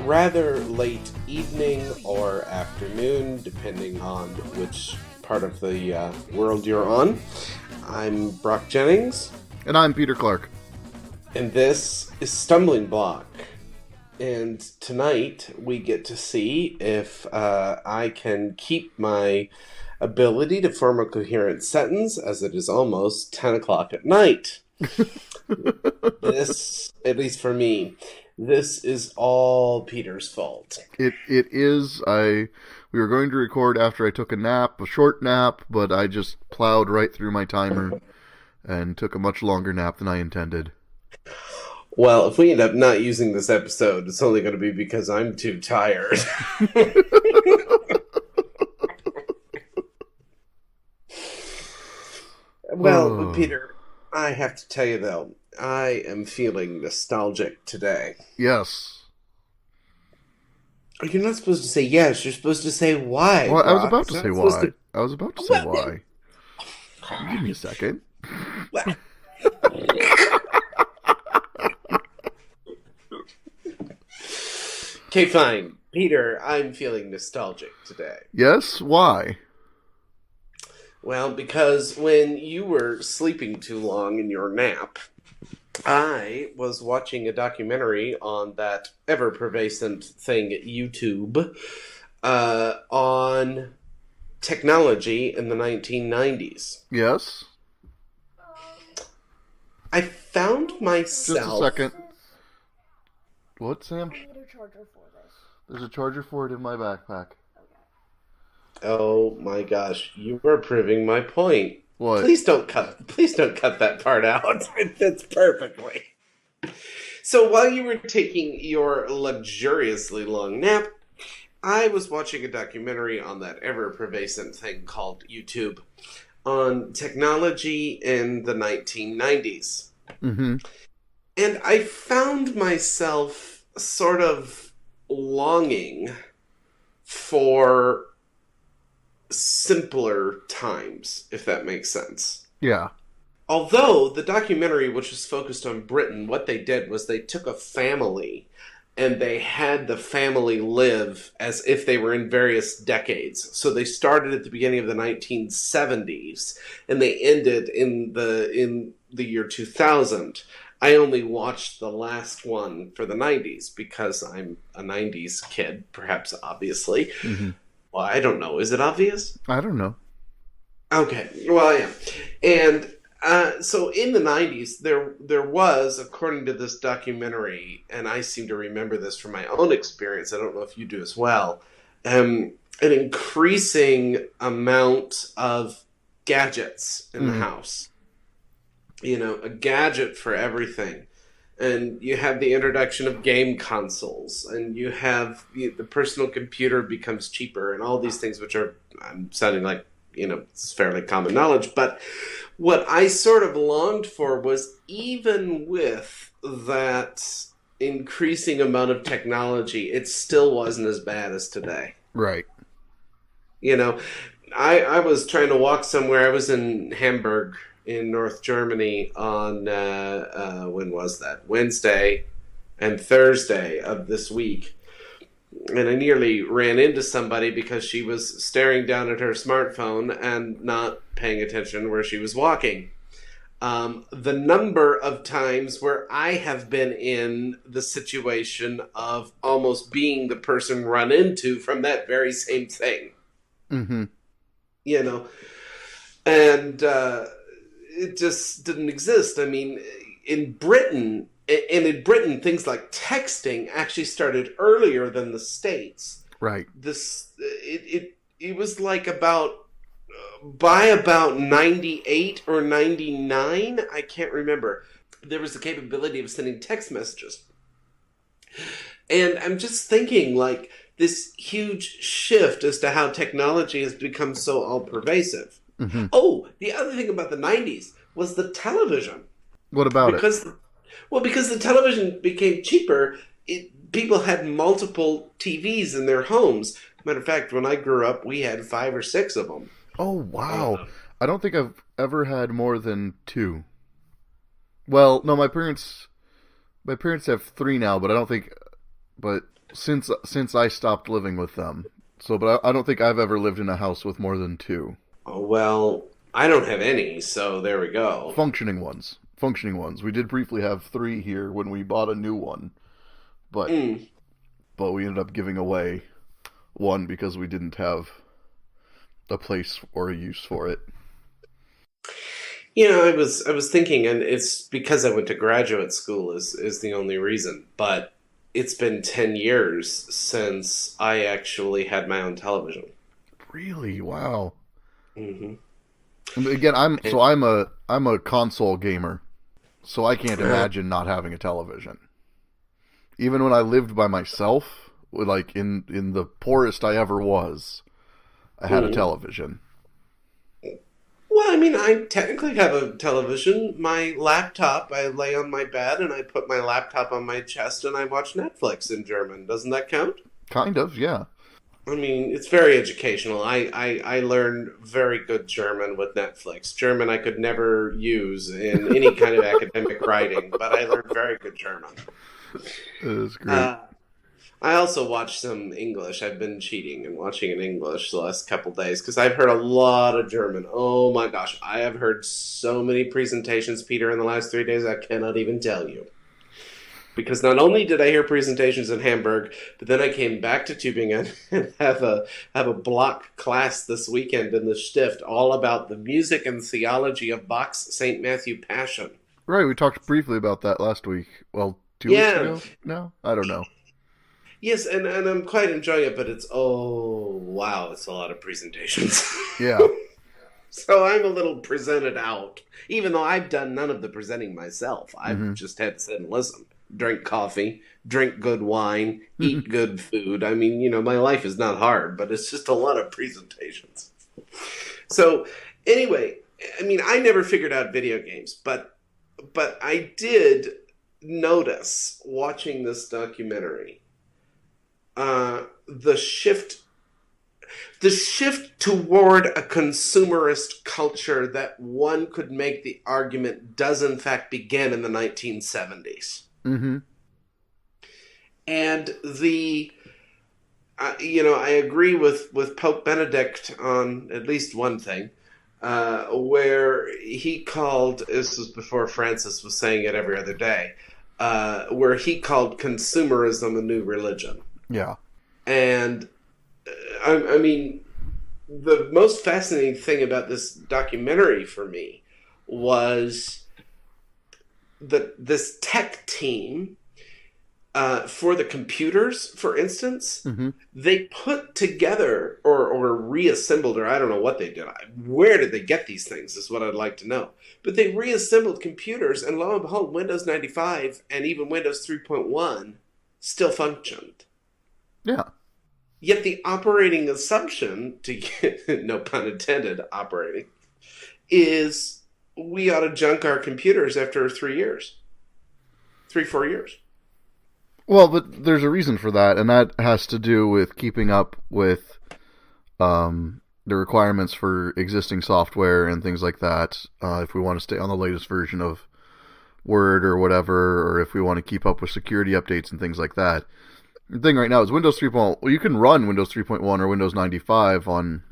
rather late evening or afternoon, depending on which part of the world you're on. I'm Brock Jennings. And I'm Peter Clark. And this is Stumbling Block. And tonight we get to see if I can keep my ability to form a coherent sentence, as it is almost 10 o'clock at night. This, at least for me, this is all Peter's fault. It is. We were going to record after I took a short nap, but I just plowed right through my timer and took a much longer nap than I intended. Well, if we end up not using this episode, it's only going to be because I'm too tired. Well, Peter, I have to tell you, though, I am feeling nostalgic today. Yes. You're not supposed to say yes. You're supposed to say why. Well, Brock. I was about to say why. I was about to say why. Give me a second. Okay, fine. Peter, I'm feeling nostalgic today. Yes? Why? Well, because when you were sleeping too long in your nap, I was watching a documentary on that ever-pervasive thing at YouTube on technology in the 1990s. Yes? I found myself... Just a second. What, Sam? I need a charger for this. There's a charger for it in my backpack. Oh my gosh, you are proving my point. What? Please don't cut that part out. It fits perfectly. So while you were taking your luxuriously long nap, I was watching a documentary on that ever-pervasive thing called YouTube on technology in the 1990s. Mm-hmm. And I found myself sort of longing for simpler times, if that makes sense. Yeah. Although the documentary, which was focused on Britain, what they did was they took a family and they had the family live as if they were in various decades. So they started at the beginning of the 1970s and they ended in the year 2000. I only watched the last one for the 90s because I'm a 90s kid, perhaps obviously. Mm-hmm. Well, I don't know. Is it obvious? I don't know. Okay. Well, I am. And so in the 90s, there was, according to this documentary, and I seem to remember this from my own experience, I don't know if you do as well, an increasing amount of gadgets in the house. You know, a gadget for everything. And you have the introduction of game consoles, and you have the personal computer becomes cheaper, and all these things, which are, I'm sounding like, it's fairly common knowledge. But what I sort of longed for was, even with that increasing amount of technology, it still wasn't as bad as today. Right. I was trying to walk somewhere. I was in Hamburg, in North Germany on, when was that? Wednesday and Thursday of this week. And I nearly ran into somebody because she was staring down at her smartphone and not paying attention where she was walking. The number of times where I have been in the situation of almost being the person run into from that very same thing. Mm-hmm. And it just didn't exist. I mean, in Britain, things like texting actually started earlier than the States. Right. It was like by about 98 or 99, I can't remember, there was the capability of sending text messages. And I'm just thinking, like, this huge shift as to how technology has become so all-pervasive. Mm-hmm. Oh, the other thing about the 90s was the television. What about it? Because the television became cheaper, people had multiple TVs in their homes. Matter of fact, when I grew up, we had 5 or 6 of them. Oh, wow. I don't think I've ever had more than 2. Well, no, my parents have 3 now, but I don't think... But since I stopped living with them. So, but I don't think I've ever lived in a house with more than two. Oh, well, I don't have any, so there we go. Functioning ones. Functioning ones. We did briefly have three here when we bought a new one, but we ended up giving away one because we didn't have a place or a use for it. You know, I was thinking, and it's because I went to graduate school is the only reason, but it's been 10 years since I actually had my own television. Really? Wow. Mm-hmm. Again, I'm a console gamer, so I can't imagine not having a television. Even when I lived by myself, like in the poorest I ever was, I had a television. Well, I mean, I technically have a television. My laptop, I lay on my bed and I put my laptop on my chest and I watch Netflix in German. Doesn't that count? Kind of, yeah. I mean, it's very educational. I learned very good German with Netflix. German I could never use in any kind of academic writing, but I learned very good German. It is great. I also watched some English. I've been cheating and watching in English the last couple days because I've heard a lot of German. Oh my gosh, I have heard so many presentations, Peter, in the last 3 days, I cannot even tell you. Because not only did I hear presentations in Hamburg, but then I came back to Tübingen and have a block class this weekend in the Stift all about the music and theology of Bach's St. Matthew Passion. Right, we talked briefly about that last week. Well, 2 weeks ago? No? I don't know. Yes, and I'm quite enjoying it, but it's a lot of presentations. Yeah. So I'm a little presented out, even though I've done none of the presenting myself. I've just had to sit and listen, drink coffee, drink good wine, eat good food. I mean, you know, my life is not hard, but it's just a lot of presentations. So anyway, I mean, I never figured out video games, but I did notice watching this documentary the shift toward a consumerist culture that one could make the argument does in fact begin in the 1970s. Mm-hmm. And I agree with Pope Benedict on at least one thing, where he called, this was before Francis was saying it every other day, where he called consumerism a new religion. Yeah. And, I mean, the most fascinating thing about this documentary for me was that this tech team, for the computers, for instance, they put together or reassembled, or I don't know what they did. Where did they get these things is what I'd like to know. But they reassembled computers, and lo and behold, Windows 95 and even Windows 3.1 still functioned. Yeah. Yet the operating assumption, to get, no pun intended, operating, is we ought to junk our computers after 4 years. Well, but there's a reason for that, and that has to do with keeping up with the requirements for existing software and things like that. If we want to stay on the latest version of Word or whatever, or if we want to keep up with security updates and things like that. The thing right now is Windows 3.1. Well, you can run Windows 3.1 or Windows 95 on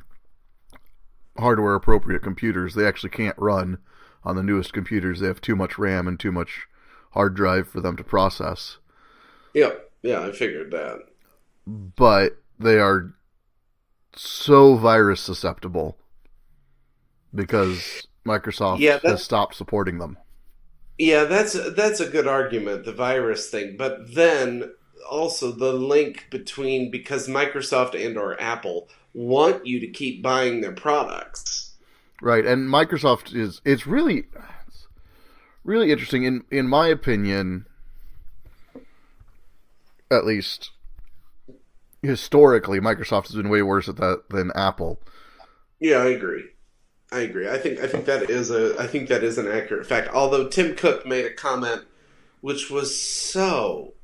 hardware appropriate computers. They actually can't run on the newest computers. They have too much RAM and too much hard drive for them to process. Yeah, I figured that. But they are so virus susceptible because Microsoft has stopped supporting them. Yeah, that's a good argument, the virus thing. But then also the link between, because Microsoft and or Apple want you to keep buying their products. Right, and Microsoft it's really interesting in my opinion, at least historically, Microsoft has been way worse at that than Apple. Yeah, I agree. I think that is an accurate fact. Although Tim Cook made a comment which was so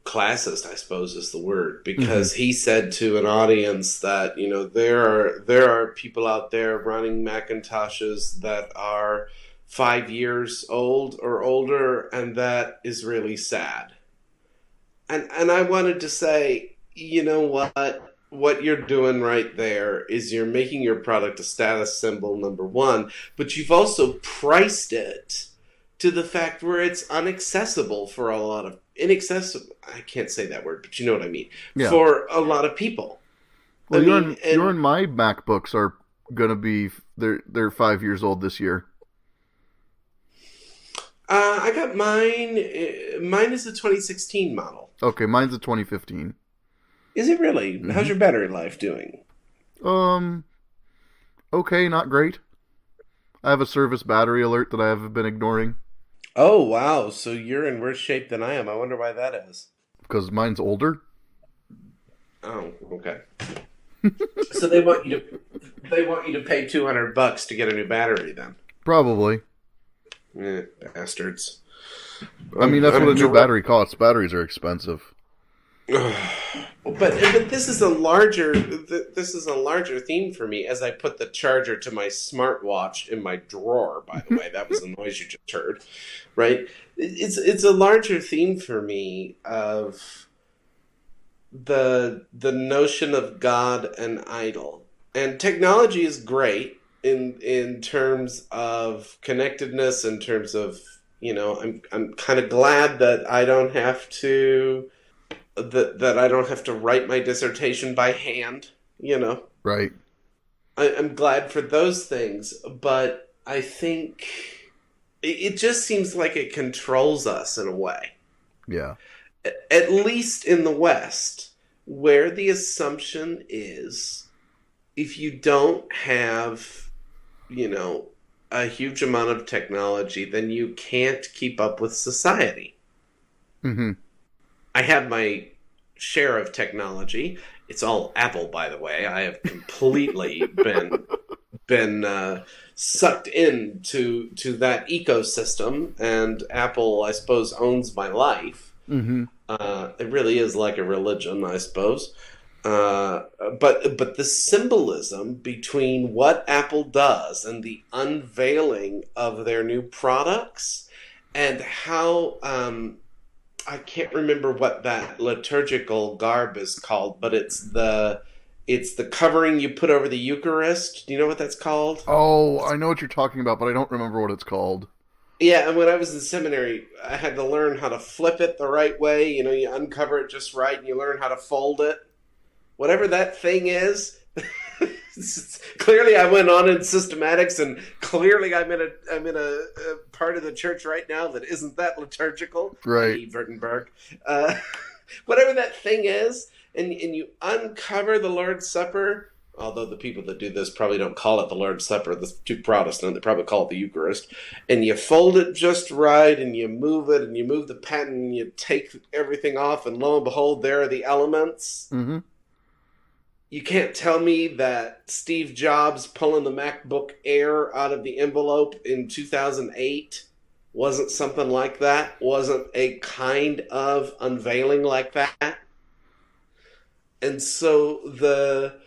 classist, I suppose is the word, because he said to an audience that, there are people out there running Macintoshes that are 5 years old or older, and that is really sad. And I wanted to say, you know what? What you're doing right there is you're making your product a status symbol, number one, but you've also priced it to the fact where it's inaccessible for a lot of inaccessible. I can't say that word, but you know what I mean. Yeah. For a lot of people. Well, I mean, your and my MacBooks are gonna be they're 5 years old this year. I got mine. Mine is a 2016 model. Okay, mine's a 2015. Is it really? Mm-hmm. How's your battery life doing? Okay, not great. I have a service battery alert that I have been ignoring. Oh, wow. So you're in worse shape than I am. I wonder why that is. Because mine's older. Oh, okay. So they want you to pay $200 to get a new battery then. Probably. Bastards. I mean, that's what a new battery costs. Batteries are expensive. But this is a larger theme for me as I put the charger to my smartwatch in my drawer. By the way, that was the noise you just heard, right? It's a larger theme for me of the notion of God and idol. And technology is great in terms of connectedness, in terms of, I'm kind of glad that I don't have to write my dissertation by hand, Right. I'm glad for those things, but I think it just seems like it controls us in a way. Yeah. At least in the West, where the assumption is if you don't have, a huge amount of technology, then you can't keep up with society. Mm-hmm. I have my share of technology. It's all Apple, by the way. I have completely been sucked into that ecosystem, and Apple, I suppose, owns my life. Mm-hmm. It really is like a religion, I suppose. But the symbolism between what Apple does and the unveiling of their new products, and how I can't remember what that liturgical garb is called, but it's the covering you put over the Eucharist. Do you know what that's called? Oh, I know what you're talking about, but I don't remember what it's called. Yeah, and when I was in seminary, I had to learn how to flip it the right way. You uncover it just right, and you learn how to fold it. Whatever that thing is. Clearly, I went on in systematics, and clearly, I'm in a part of the church right now that isn't that liturgical. Right, Württemberg. Whatever that thing is, and you uncover the Lord's Supper. Although the people that do this probably don't call it the Lord's Supper, the too Protestant, they probably call it the Eucharist. And you fold it just right, and you move it, and you move the pattern, and you take everything off, and lo and behold, there are the elements. Mm-hmm. You can't tell me that Steve Jobs pulling the MacBook Air out of the envelope in 2008 wasn't something like that, wasn't a kind of unveiling like that. And so the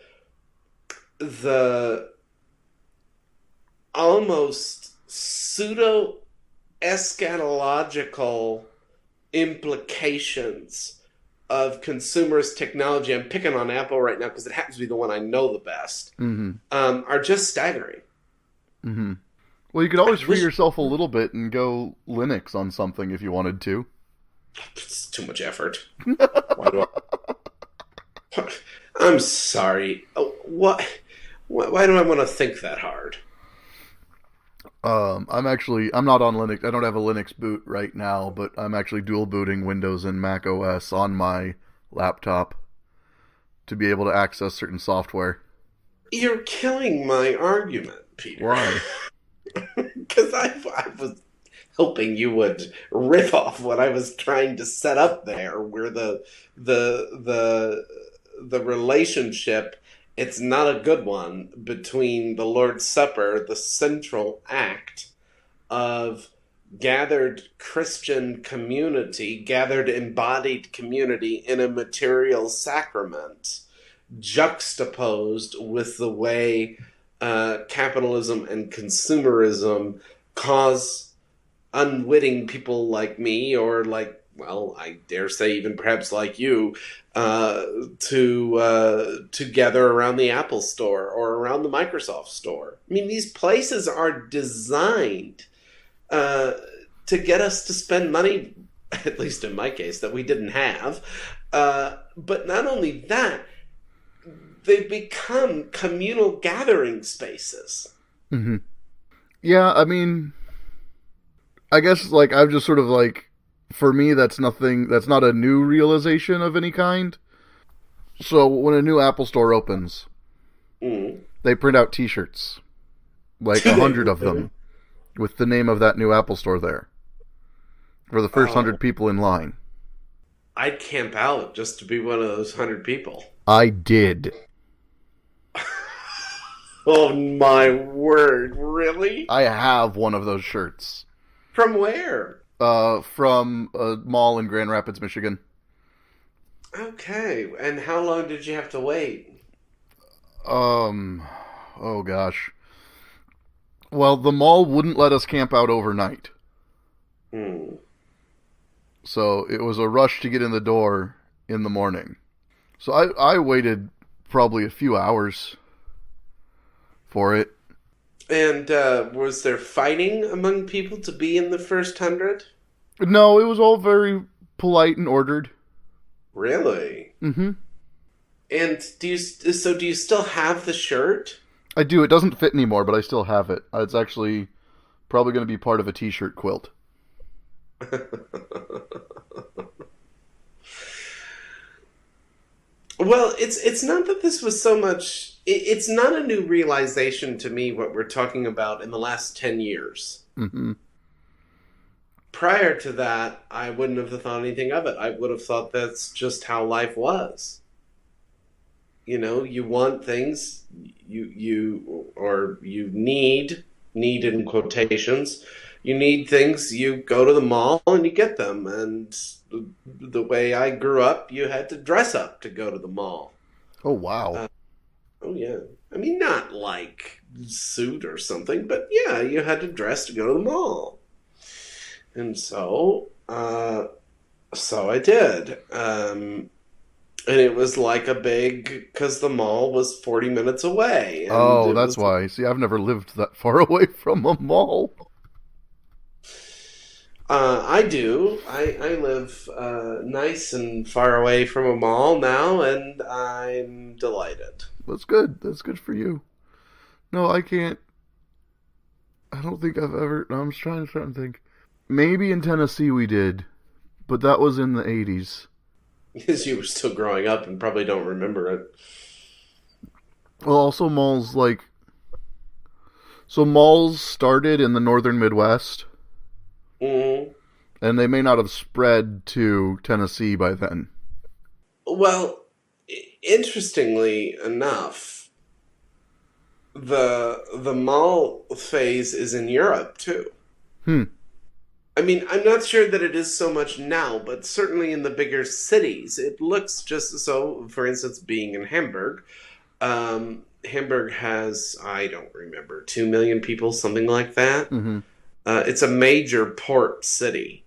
almost pseudo-eschatological implications of consumerist technology, I'm picking on Apple right now because it happens to be the one I know the best, mm-hmm. Are just staggering. Mm-hmm. Well, you could always free yourself a little bit and go Linux on something if you wanted to. It's too much effort. Why do I'm sorry. Why do I want to think that hard? I'm not on Linux. I don't have a Linux boot right now, but I'm actually dual booting Windows and Mac OS on my laptop to be able to access certain software. You're killing my argument, Peter. Why? Because I was hoping you would riff off what I was trying to set up there, where the relationship, it's not a good one, between the Lord's Supper, the central act of gathered Christian community, gathered embodied community in a material sacrament, juxtaposed with the way capitalism and consumerism cause unwitting people like me, or like, well, I dare say even perhaps like you, to gather around the Apple store or around the Microsoft store. I mean, these places are designed to get us to spend money, at least in my case, that we didn't have. But not only that, they've become communal gathering spaces. Mm-hmm. Yeah, I mean, I guess, like, I've just sort of, like, for me, that's not a new realization of any kind. So when a new Apple store opens, they print out t-shirts, like 100 of them, with the name of that new Apple store there, for the first 100 people in line. I'd camp out just to be one of those 100 people. I did. Oh my word, really? I have one of those shirts. From where? From a mall in Grand Rapids, Michigan. Okay, and how long did you have to wait? Oh gosh. Well, the mall wouldn't let us camp out overnight. So it was a rush to get in the door in the morning. So I waited probably a few hours for it. And was there fighting among people to be in the first 100? No, it was all very polite and ordered. Really? Mm-hmm. And do you still have the shirt? I do. It doesn't fit anymore, but I still have it. It's actually probably going to be part of a t-shirt quilt. Well, it's not that this was so much... It's not a new realization to me what we're talking about in the last 10 years. Mm-hmm. Prior to that, I wouldn't have thought anything of it. I would have thought that's just how life was. You know, you want things, you need in quotations, you need things, you go to the mall and you get them. And the way I grew up, you had to dress up to go to the mall. Oh, wow. Oh, yeah. I mean, not like suit or something, but yeah, you had to dress to go to the mall. And so I did. And it was like a big, because the mall was 40 minutes away. And that's why. See, I've never lived that far away from a mall. I do. I live nice and far away from a mall now, and I'm delighted. That's good. That's good for you. No, I can't. I don't think I've ever... I'm trying to think. Maybe in Tennessee we did, but that was in the 80s. Because you were still growing up and probably don't remember it. Well, also malls, like... So malls started in the northern Midwest. Mm-hmm. And they may not have spread to Tennessee by then. Well, interestingly enough, the mall phase is in Europe, too. I mean, I'm not sure that it is so much now, but certainly in the bigger cities, it looks just so. For instance, being in Hamburg, Hamburg has, I don't remember, 2 million people, something like that. Mm-hmm. It's a major port city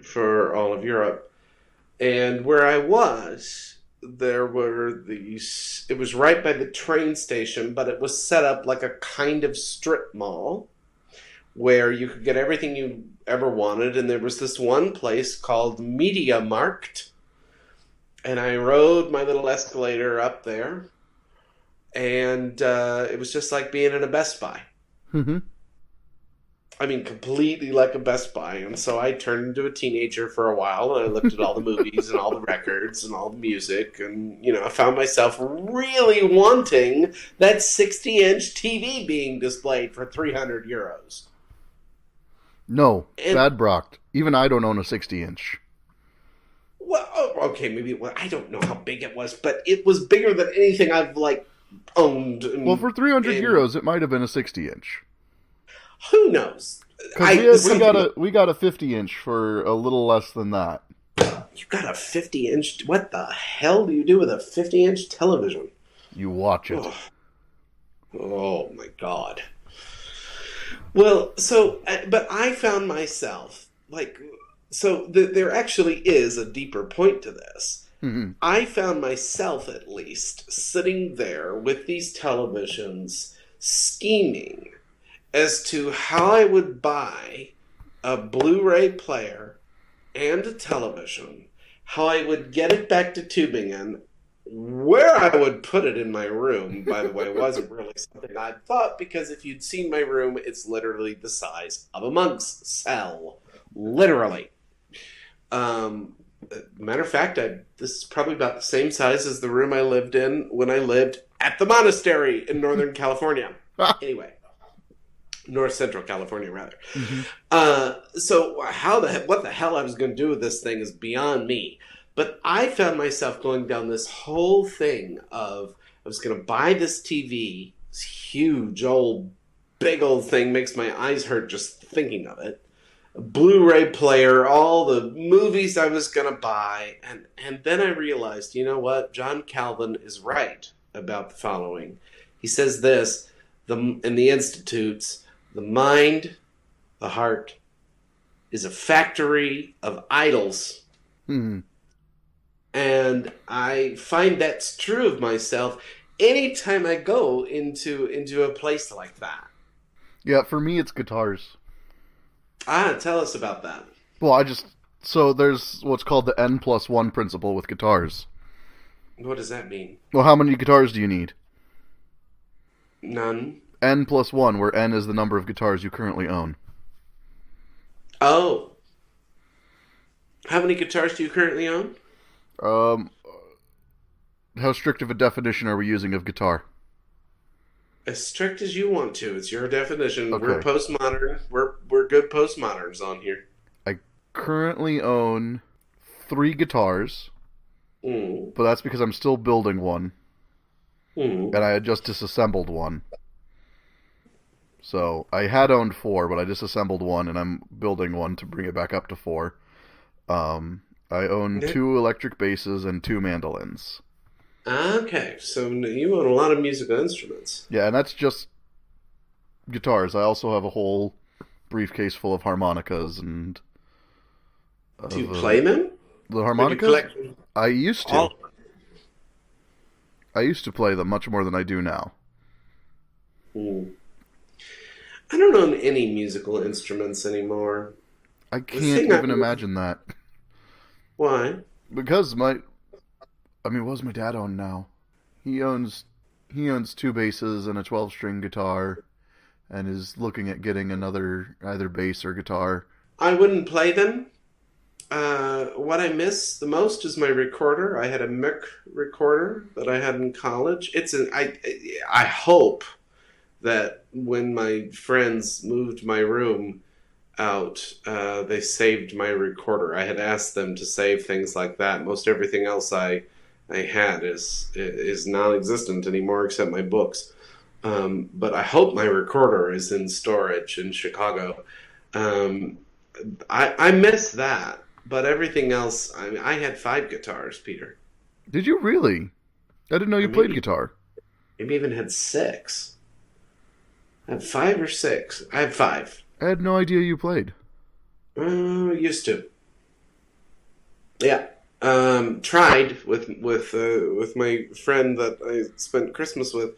for all of Europe. And where I was, there were these, it was right by the train station, but it was set up like a kind of strip mall where you could get everything you ever wanted. And there was this one place called Media Markt. And I rode my little escalator up there. And it was just like being in a Best Buy. Mm-hmm. I mean, completely like a Best Buy. And so I turned into a teenager for a while, and I looked at all the movies and all the records and all the music. And, you know, I found myself really wanting that 60-inch TV being displayed for 300 euros. No, bad Brach. Even I don't own a 60-inch. Well, okay, maybe, well, I don't know how big it was, but it was bigger than anything I've, like, owned. Well, for 300 euros, it might have been a 60-inch. Who knows? We got a 50-inch for a little less than that. You got a 50-inch? What the hell do you do with a 50-inch television? You watch it. Oh my God. Well, but I found myself like, there actually is a deeper point to this. Hmm. I found myself, at least, sitting there with these televisions, scheming as to how I would buy a Blu-ray player and a television, how I would get it back to Tübingen, where I would put it in my room, by the way, wasn't really something I'd thought, because if you'd seen my room, it's literally the size of a monk's cell. Literally. Matter of fact, this is probably about the same size as the room I lived in when I lived at the monastery in Northern California. Anyway. North Central California, rather. Hmm. So what the hell I was going to do with this thing is beyond me. But I found myself going down this whole thing of I was going to buy this TV, this huge big old thing, makes my eyes hurt just thinking of it. A Blu-ray player, all the movies I was going to buy, and then I realized, you know what? John Calvin is right about the following. He says this in the Institutes. The mind, the heart, is a factory of idols. Hmm. And I find that's true of myself anytime I go into a place like that. Yeah, for me, it's guitars. Tell us about that. Well, so there's what's called the N+1 principle with guitars. What does that mean? Well, how many guitars do you need? None. N+1, where N is the number of guitars you currently own. Oh. How many guitars do you currently own? Um, how strict of a definition are we using of guitar? As strict as you want to. It's your definition. Okay. We're postmodern. We're good postmoderns on here. I currently own 3 guitars, Mm. but that's because I'm still building one, Mm. and I had just disassembled one. So I had owned 4, but I disassembled one, and I'm building one to bring it back up to 4. I own 2 electric basses and 2 mandolins. Okay, so you own a lot of musical instruments. Yeah, and that's just guitars. I also have a whole briefcase full of harmonicas and... Do you play them? The harmonicas? I used to. I used to play them much more than I do now. Hmm. I don't own any musical instruments anymore. I can't even imagine that. Why? Because what does my dad own now? He owns 2 basses and a 12-string guitar, and is looking at getting another either bass or guitar. I wouldn't play them. What I miss the most is my recorder. I had a Mick recorder that I had in college. I hope that when my friends moved my room out, they saved my recorder. I had asked them to save things like that. Most everything else I had is non-existent anymore except my books. But I hope my recorder is in storage in Chicago. I miss that, but everything else. I had 5 guitars, Peter. Did you really? I didn't know you played guitar. Maybe even had 6. I had 5 or 6. I had 5. I had no idea you played. Used to. Yeah. Tried with my friend that I spent Christmas with.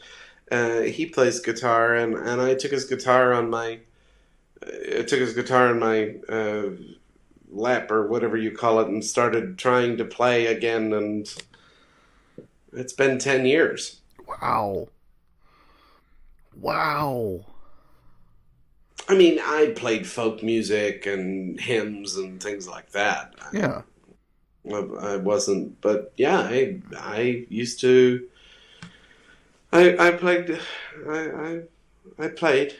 He plays guitar, and I took his guitar on my lap or whatever you call it, and started trying to play again, and it's been 10 years. Wow. I mean, I played folk music and hymns and things like that. Yeah. I wasn't, but yeah, I used to. I played. I played.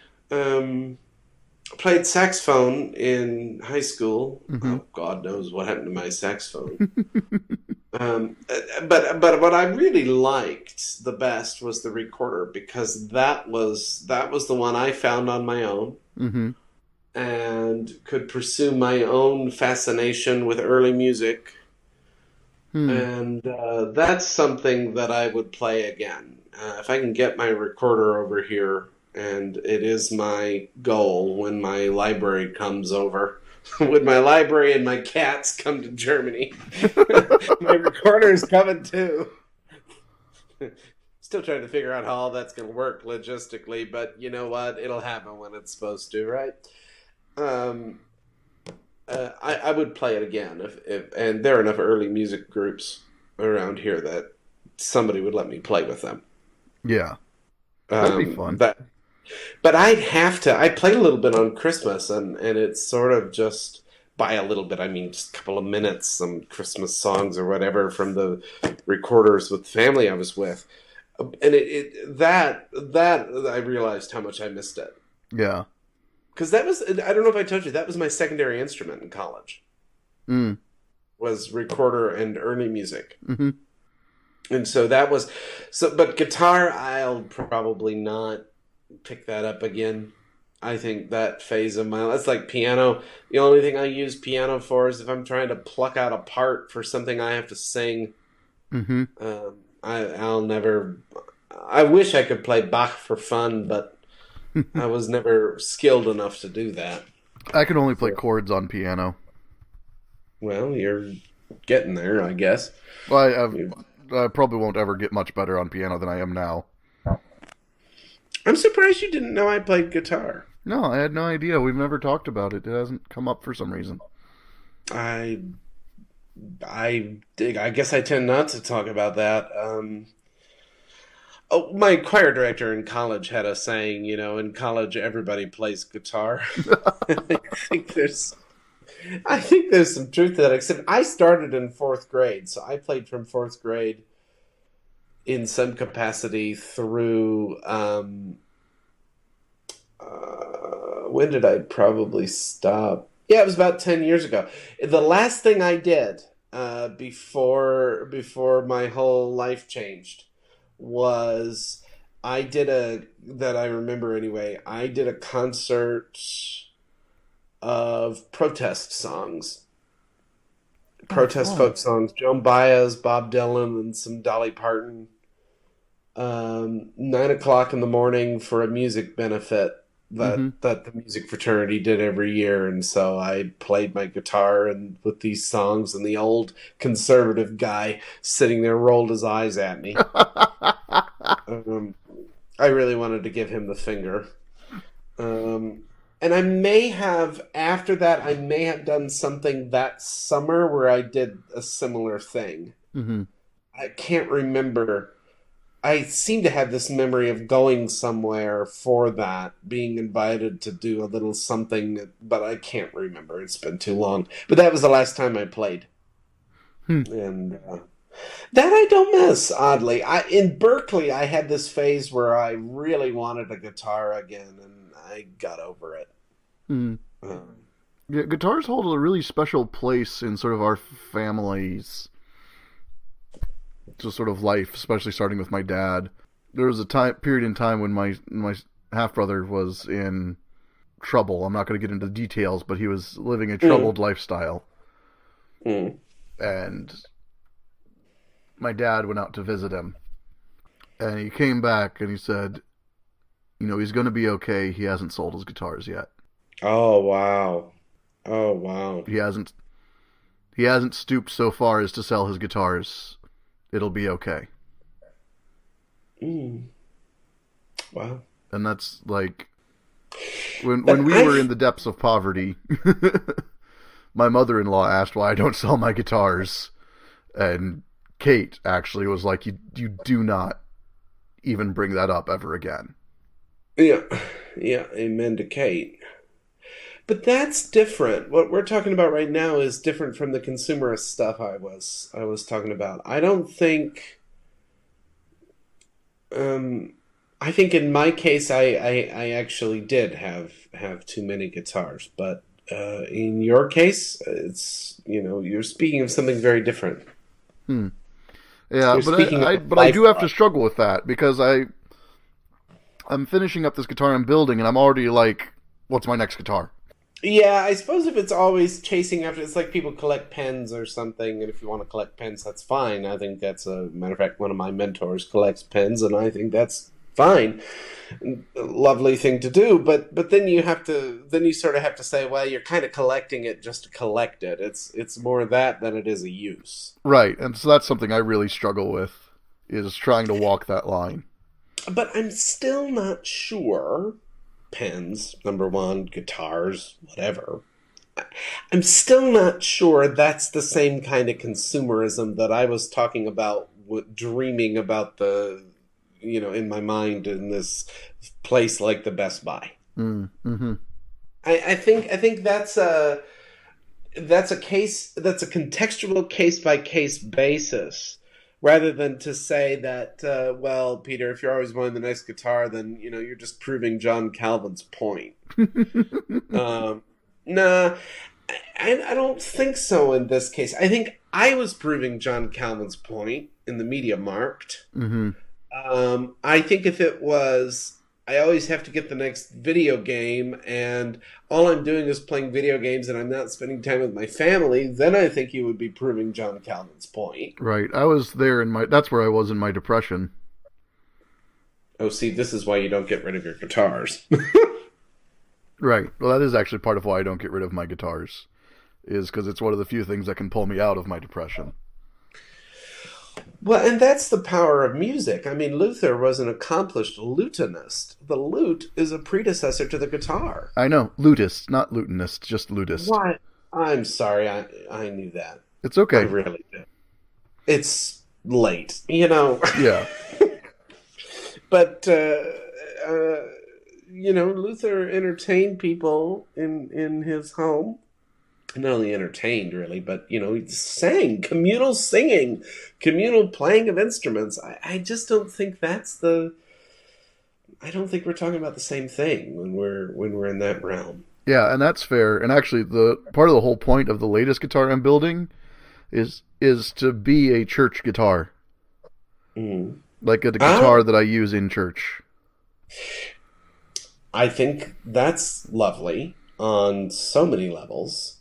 Played saxophone in high school. Mm-hmm. Oh, God knows what happened to my saxophone. But what I really liked the best was the recorder, because that was the one I found on my own. Mm-hmm. And could pursue my own fascination with early music. And that's something that I would play again. If I can get my recorder over here, and it is my goal when my library comes over. When my library and my cats come to Germany, my recorder is coming too. Still trying to figure out how all that's going to work logistically, but you know what? It'll happen when it's supposed to, right? Um, I would play it again if and there are enough early music groups around here that somebody would let me play with them. Yeah, that'd be fun. That, but I'd have to. I played a little bit on Christmas, and it's sort of just by a little bit. I mean, just a couple of minutes, some Christmas songs or whatever from the recorders with the family I was with, and that I realized how much I missed it. Yeah, because that was, I don't know if I told you, that was my secondary instrument in college. Mm. Was recorder and early music. Mm-hmm. And so that was but guitar, I'll probably not pick that up again. I think that phase of my life, that's like piano. The only thing I use piano for is if I'm trying to pluck out a part for something I have to sing. Mm-hmm. I'll never. I wish I could play Bach for fun, but I was never skilled enough to do that. I can only play chords on piano. Well, you're getting there, I guess. Well, I probably won't ever get much better on piano than I am now. I'm surprised you didn't know I played guitar. No, I had no idea. We've never talked about it. It hasn't come up for some reason. I guess I tend not to talk about that. My choir director in college had a saying, in college everybody plays guitar. I think there's some truth to that, except I started in fourth grade, so I played from fourth grade in some capacity through, when did I probably stop? Yeah, it was about 10 years ago. The last thing I did before my whole life changed was that I remember anyway, I did a concert of protest songs. Protest folk songs. Joan Baez, Bob Dylan, and some Dolly Parton. 9:00 in the morning for a music benefit that the music fraternity did every year, and so I played my guitar and with these songs, and the old conservative guy sitting there rolled his eyes at me. I really wanted to give him the finger. And after that, I may have done something that summer where I did a similar thing. Mm-hmm. I can't remember. I seem to have this memory of going somewhere for that, being invited to do a little something, but I can't remember. It's been too long. But that was the last time I played. And that I don't miss, oddly. In Berkeley, I had this phase where I really wanted a guitar again, and I got over it. Yeah, guitars hold a really special place in sort of our family's just sort of life, especially starting with my dad. There was a period in time when my half brother was in trouble. I'm not going to get into details, but he was living a troubled lifestyle. And my dad went out to visit him, and he came back and he said, he's going to be okay. He hasn't sold his guitars yet. Oh wow. Oh wow. He hasn't stooped so far as to sell his guitars. It'll be okay. Wow. And that's like when we were in the depths of poverty, my mother-in-law asked why I don't sell my guitars, and Kate actually was like, you do not even bring that up ever again. Yeah, amen to Kate. But that's different. What we're talking about right now is different from the consumerist stuff I was talking about. I don't think. I think in my case, I actually did have too many guitars, but in your case, it's you're speaking of something very different. Yeah, but I do have to struggle with that because I'm finishing up this guitar I'm building, and I'm already like, what's my next guitar? Yeah, I suppose if it's always chasing after, it's like people collect pens or something, and if you want to collect pens, that's fine. I think that's a matter of fact, one of my mentors collects pens, and I think that's fine. lovely thing to do, but then you sort of have to say, well, you're kind of collecting it just to collect it. It's more that than it is a use. Right, and so that's something I really struggle with, is trying to walk that line. But I'm still not sure. Pens, number one, guitars, whatever. I'm still not sure that's the same kind of consumerism that I was talking about, dreaming about in my mind in this place like the Best Buy. Mm-hmm. I think that's a case, that's a contextual case by case basis, rather than to say that well, Peter, if you're always wanting the nice guitar, then you're just proving John Calvin's point. Nah, I don't think so in this case. I think I was proving John Calvin's point in the Media Markt. Mm-hmm. I think if it was, I always have to get the next video game, and all I'm doing is playing video games, and I'm not spending time with my family, then I think you would be proving John Calvin's point. Right. I was there that's where I was in my depression. Oh, see, this is why you don't get rid of your guitars. Right. Well, that is actually part of why I don't get rid of my guitars, is because it's one of the few things that can pull me out of my depression. Well, and that's the power of music. I mean, Luther was an accomplished lutenist. The lute is a predecessor to the guitar. I know. Lutist, not lutenist, just lutist. Why? I'm sorry, I knew that. It's okay. I really did. It's late, Yeah. But, Luther entertained people in his home. Not only entertained, really, but, he sang, communal singing, communal playing of instruments. I just don't think I don't think we're talking about the same thing when we're in that realm. Yeah, and that's fair. And actually, the part of the whole point of the latest guitar I'm building is to be a church guitar. Mm. Like a guitar that I use in church. I think that's lovely on so many levels.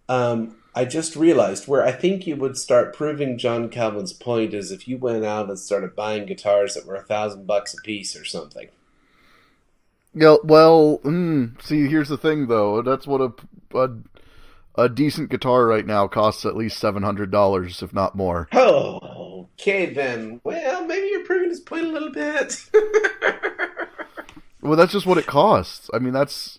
I just realized where I think you would start proving John Calvin's point is if you went out and started buying guitars that were $1,000 a piece or something. Yeah, well, see, here's the thing, though. That's what a decent guitar right now costs at least $700, if not more. Oh, okay then. Well, maybe you're proving his point a little bit. Well, that's just what it costs. I mean, that's...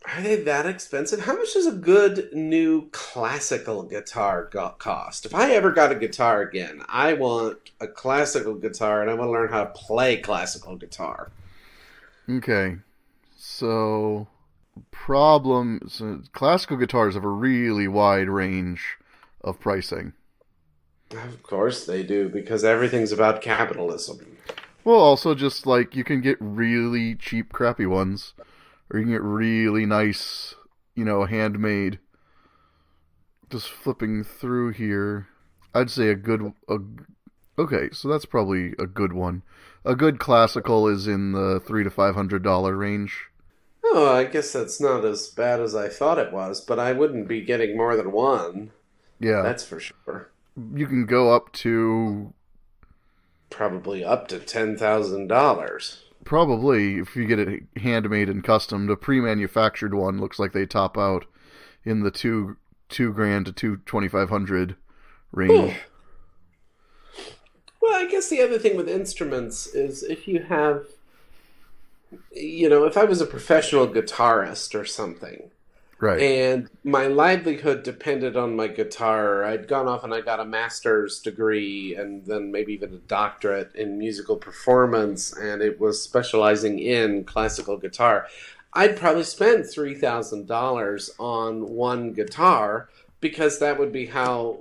Are they that expensive? How much does a good new classical guitar cost? If I ever got a guitar again, I want a classical guitar, and I want to learn how to play classical guitar. Okay. So, classical guitars have a really wide range of pricing. Of course they do, because everything's about capitalism. Well, also just like you can get really cheap, crappy ones. Or you can get really nice, handmade. Just flipping through here. I'd say okay, so that's probably a good one. A good classical is in the $300 to $500 range. Oh, I guess that's not as bad as I thought it was, but I wouldn't be getting more than one. Yeah. That's for sure. You can go up to... Probably up to $10,000. Probably, if you get it handmade and custom. The pre-manufactured one looks like they top out in the $2,000 to $2,500 range. Well, I guess the other thing with instruments is if you have, if I was a professional guitarist or something, right, and my livelihood depended on my guitar, I'd gone off and I got a master's degree and then maybe even a doctorate in musical performance, and it was specializing in classical guitar. I'd probably spend $3,000 on one guitar because that would be how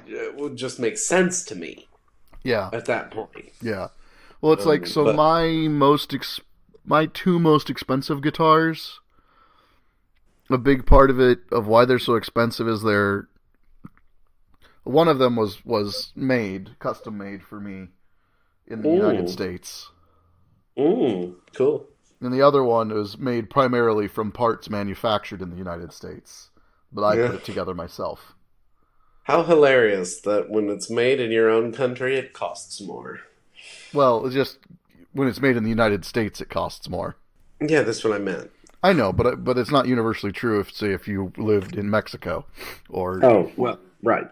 it would just make sense to me. Yeah. At that point. Yeah. Well, it's like, so my two most expensive guitars, a big part of it, of why they're so expensive, is one of them was custom made for me in the United States. Cool. And the other one was made primarily from parts manufactured in the United States, but I put it together myself. How hilarious that when it's made in your own country, it costs more. Well, it's just when it's made in the United States, it costs more. Yeah, that's what I meant. I know, but it's not universally true if you lived in Mexico or. Oh, well, right.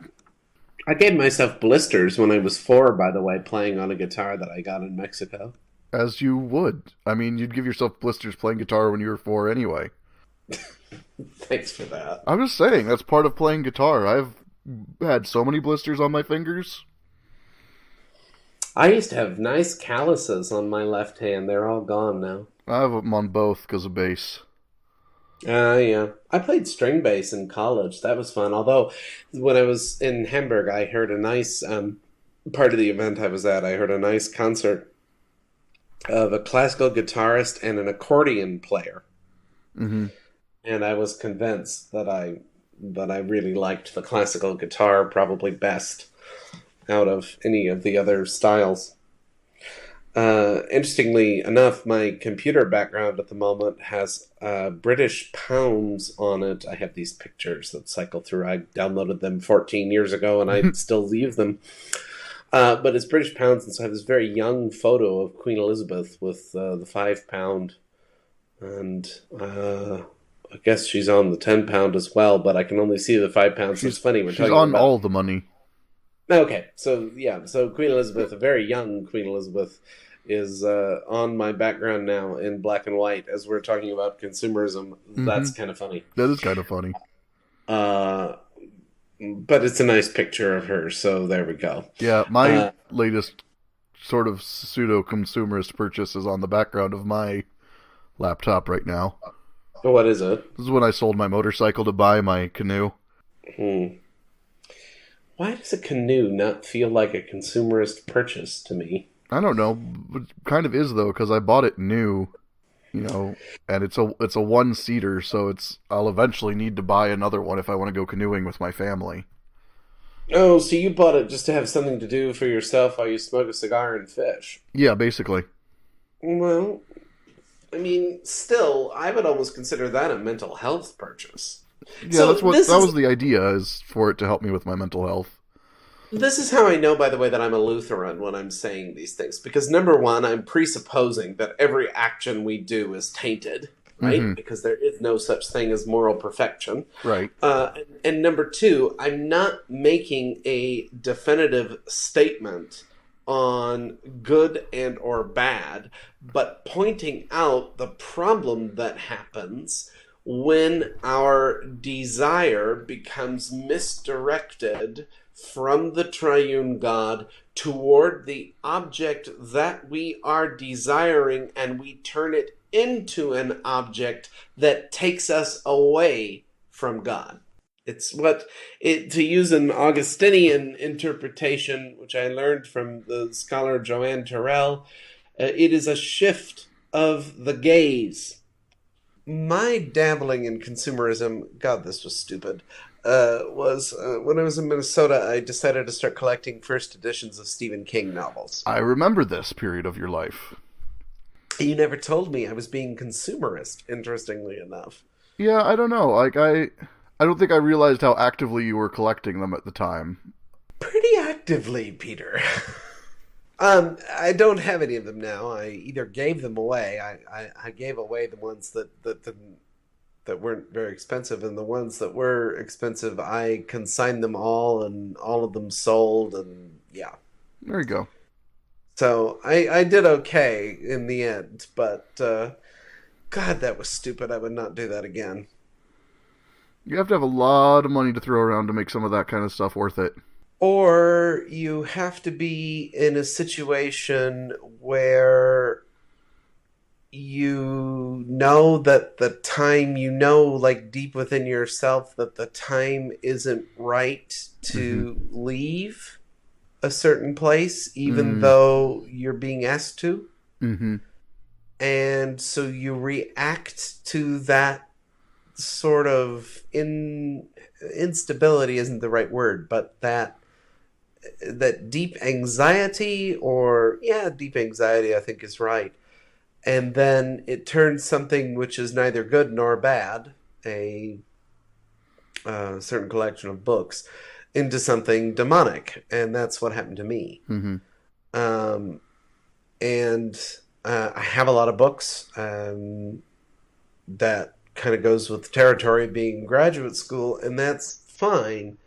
I gave myself blisters when I was 4, by the way, playing on a guitar that I got in Mexico. As you would. I mean, you'd give yourself blisters playing guitar when you were 4 anyway. Thanks for that. I'm just saying, that's part of playing guitar. I've had so many blisters on my fingers. I used to have nice calluses on my left hand. They're all gone now. I have them on both because of bass. Yeah. I played string bass in college. That was fun. Although, when I was in Hamburg, I heard a nice, part of the event I was at, I heard a nice concert of a classical guitarist and an accordion player. Mm-hmm. And I was convinced that I really liked the classical guitar probably best out of any of the other styles. Interestingly enough, my computer background at the moment has British pounds on it. I have these pictures that cycle through. I downloaded them 14 years ago, and I still leave them. But it's British pounds, and so I have this very young photo of Queen Elizabeth with the £5, and I guess she's on the £10 as well. But I can only see the £5. So it's funny. She's on all the money. Okay, so yeah, so Queen Elizabeth, a very young Queen Elizabeth, is on my background now in black and white as we're talking about consumerism. Mm-hmm. That's kind of funny. That is kind of funny. But it's a nice picture of her, so there we go. Yeah, my latest sort of pseudo-consumerist purchase is on the background of my laptop right now. What is it? This is when I sold my motorcycle to buy my canoe. Why does a canoe not feel like a consumerist purchase to me? I don't know. It kind of is, though, because I bought it new, and it's a one-seater, so I'll eventually need to buy another one if I want to go canoeing with my family. Oh, so you bought it just to have something to do for yourself while you smoke a cigar and fish? Yeah, basically. Well, I mean, still, I would almost consider that a mental health purchase. Yeah, so that was the idea, is for it to help me with my mental health. This is how I know, by the way, that I'm a Lutheran when I'm saying these things. Because number one, I'm presupposing that every action we do is tainted, right? Mm-hmm. Because there is no such thing as moral perfection. Right. And number two, I'm not making a definitive statement on good and or bad, but pointing out the problem that happens when our desire becomes misdirected from the triune God toward the object that we are desiring, and we turn it into an object that takes us away from God. It's to use an Augustinian interpretation, which I learned from the scholar Joanne Terrell, it is a shift of the gaze. My dabbling in consumerism, God, this was stupid, was when I was in Minnesota, I decided to start collecting first editions of Stephen King novels. I remember this period of your life. You never told me I was being consumerist, interestingly enough. Yeah, I don't know. Like, I don't think I realized how actively you were collecting them at the time. Pretty actively, Peter. I don't have any of them now. I either gave them away. I gave away the ones that weren't very expensive, and the ones that were expensive, I consigned them all, and all of them sold, and yeah. There you go. So I did okay in the end, but God, that was stupid. I would not do that again. You have to have a lot of money to throw around to make some of that kind of stuff worth it. Or you have to be in a situation where you know that the time, like deep within yourself, that the time isn't right to leave a certain place, even though you're being asked to. Mm-hmm. And so you react to that sort of instability isn't the right word, but that deep anxiety, deep anxiety, I think is right. And then it turns something which is neither good nor bad, a certain collection of books, into something demonic. And that's what happened to me. Mm-hmm. And I have a lot of books. That kind of goes with the territory of being in graduate school, and that's fine.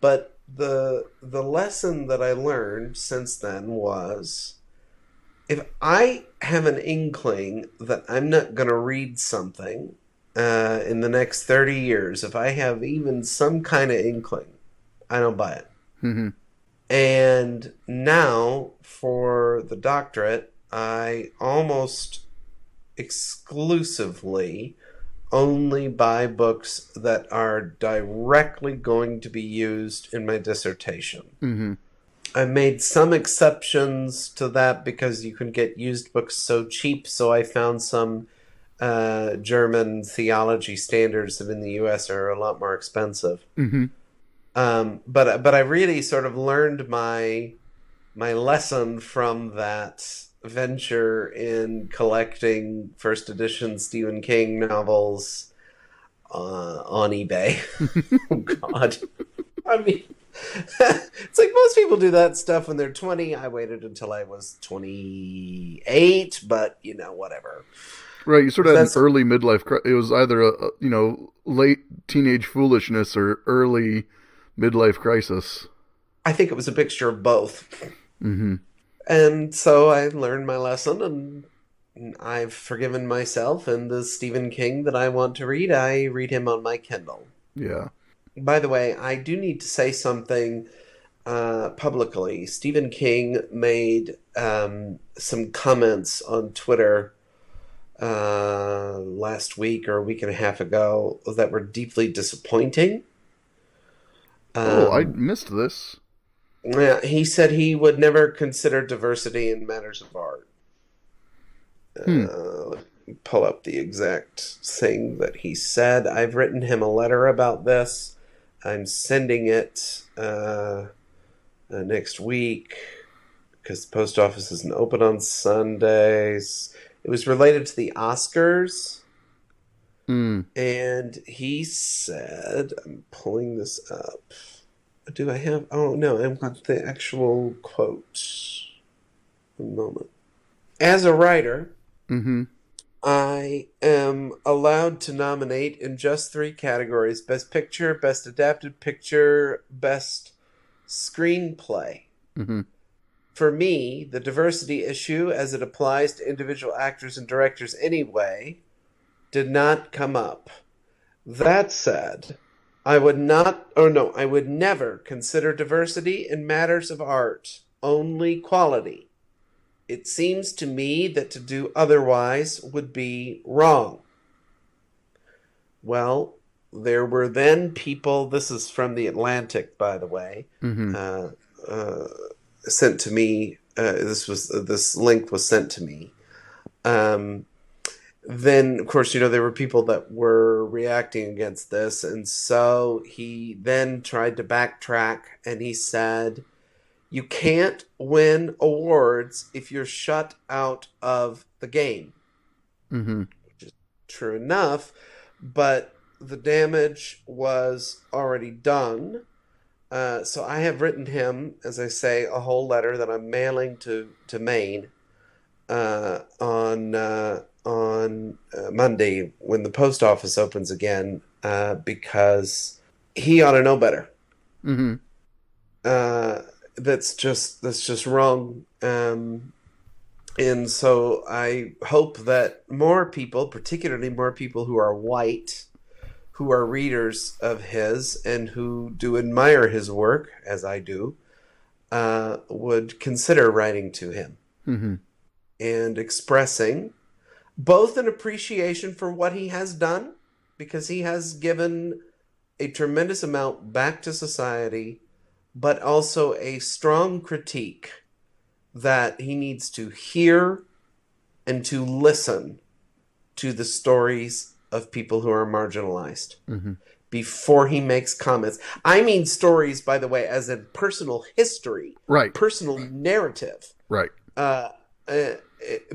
But the lesson that I learned since then was, if I have an inkling that I'm not going to read something in the next 30 years, if I have even some kind of inkling, I don't buy it. Mm-hmm. And now for the doctorate, I almost exclusively only buy books that are directly going to be used in my dissertation. Mm-hmm. I made some exceptions to that because you can get used books so cheap. So I found some German theology standards that in the U.S. are a lot more expensive. Mm-hmm. But I really sort of learned my lesson from that venture in collecting first edition Stephen King novels on eBay. Oh God, I mean, it's like most people do that stuff when they're 20. I waited until I was 28, but whatever. Right, you sort of had an That's early midlife. It was either late teenage foolishness or early midlife crisis. I think it was a mixture of both. Mm-hmm. And so I learned my lesson, and I've forgiven myself. And the Stephen King that I want to read, I read him on my Kindle. Yeah. By the way, I do need to say something publicly. Stephen King made some comments on Twitter last week or a week and a half ago that were deeply disappointing. I missed this. Yeah, he said he would never consider diversity in matters of art. Let me pull up the exact thing that he said. I've written him a letter about this. I'm sending it next week because the post office isn't open on Sundays. It was related to the Oscars. And he said, I'm pulling this up. Do I have? Oh, no, I've got the actual quote. One moment. As a writer, Mm-hmm. I am allowed to nominate in just 3 categories: Best Picture, Best Adapted Picture, Best Screenplay. Mm-hmm. For me, the diversity issue, as it applies to individual actors and directors anyway, did not come up. That said, I would never consider diversity in matters of art, only quality. It seems to me that to do otherwise would be wrong. Well, there were then people, this is from The Atlantic, by the way, Mm-hmm. sent to me, this link was sent to me. Then, of course, there were people that were reacting against this. And so he then tried to backtrack and he said, you can't win awards if you're shut out of the game. Mm-hmm. Which is true enough, but the damage was already done. So I have written him, as I say, a whole letter that I'm mailing to Maine on Monday when the post office opens again, because he ought to know better. Mm-hmm. That's just wrong. And so I hope that more people, particularly more people who are white, who are readers of his and who do admire his work, as I do, would consider writing to him. Mm-hmm. And expressing both an appreciation for what he has done, because he has given a tremendous amount back to society, but also a strong critique that he needs to hear and to listen to the stories of people who are marginalized before he makes comments. I mean stories, by the way, as in personal history, Right. personal narrative. Right.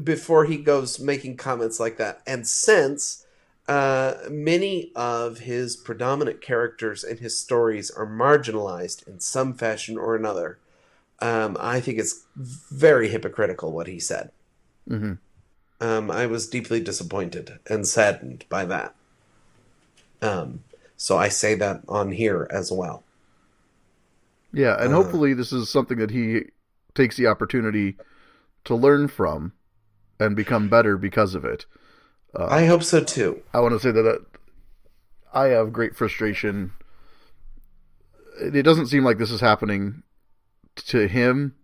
Before he goes making comments like that. And since many of his predominant characters in his stories are marginalized in some fashion or another, I think it's very hypocritical what he said. Mm-hmm. I was deeply disappointed and saddened by that. So I say that on here as well. Yeah, and hopefully this is something that he takes the opportunity to learn from and become better because of it. I hope so too. I want to say that I have great frustration. It doesn't seem like this is happening to him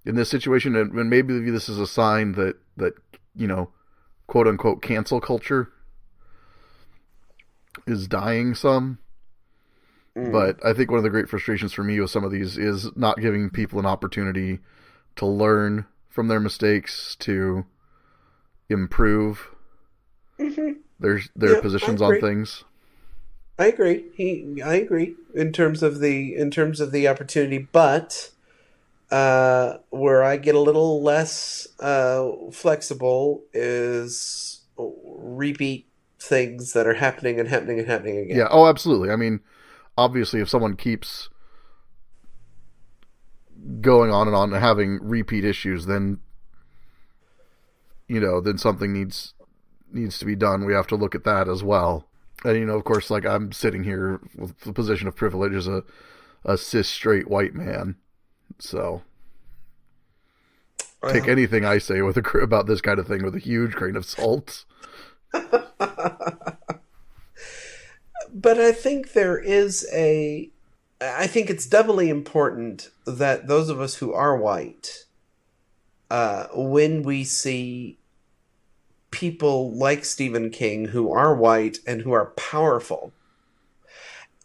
in this situation, and maybe this is a sign that quote unquote cancel culture is dying some. But I think one of the great frustrations for me with some of these is not giving people an opportunity to learn from their mistakes, to improve their positions on things. I agree. I agree in terms of the opportunity, but where I get a little less flexible is repeat things that are happening and happening and happening again. Yeah. Oh, absolutely. I mean, obviously, if someone keeps going on and having repeat issues, then then something needs to be done. We have to look at that as well. And of course, like, I'm sitting here with the position of privilege as a cis straight white man, so take anything I say about this kind of thing with a huge grain of salt. But I think I think it's doubly important that those of us who are white, when we see people like Stephen King who are white and who are powerful,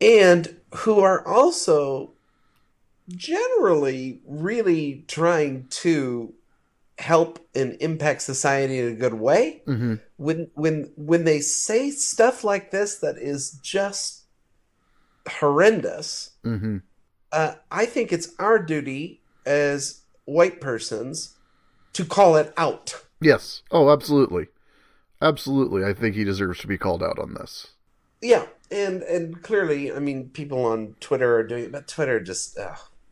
and who are also generally really trying to help and impact society in a good way, when they say stuff like this that is just horrendous, I think it's our duty as white persons to call it out. Yes. Oh, absolutely. Absolutely. I think he deserves to be called out on this. Yeah. And clearly, I mean, people on Twitter are doing it, but Twitter just,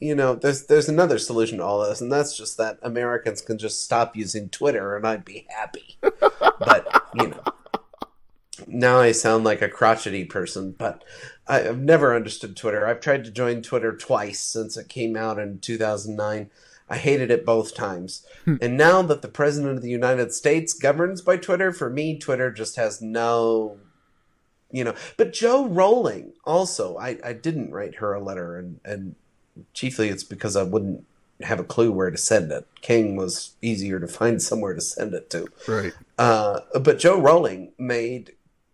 there's another solution to all this, and that's just that Americans can just stop using Twitter and I'd be happy. But, now I sound like a crotchety person, but I've never understood Twitter. I've tried to join Twitter twice since it came out in 2009. I hated it both times. And now that the President of the United States governs by Twitter, for me, Twitter just has no, But Joe Rowling, also, I didn't write her a letter, and chiefly it's because I wouldn't have a clue where to send it. King was easier to find somewhere to send it to. Right. But Joe Rowling made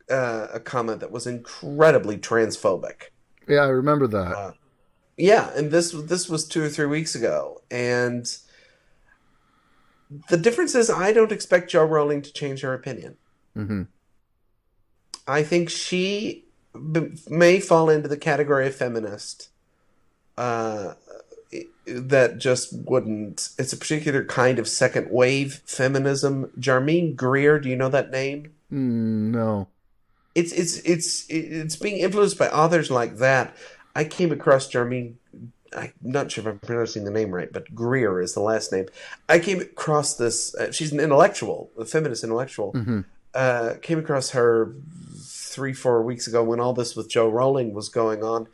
a comment that was incredibly transphobic. Yeah, I remember that. Yeah, and this was 2 or 3 weeks ago, and the difference is I don't expect Joe Rowling to change her opinion. I think she may fall into the category of feminist that just wouldn't. It's a particular kind of second wave feminism. Jarmeen Greer, do you know that name? No. It's being influenced by authors like that. I came across Jarmeen. I'm not sure if I'm pronouncing the name right, but Greer is the last name. I came across this. She's an intellectual, a feminist intellectual. Came across her 3-4 weeks ago when all this with Joe Rowling was going on,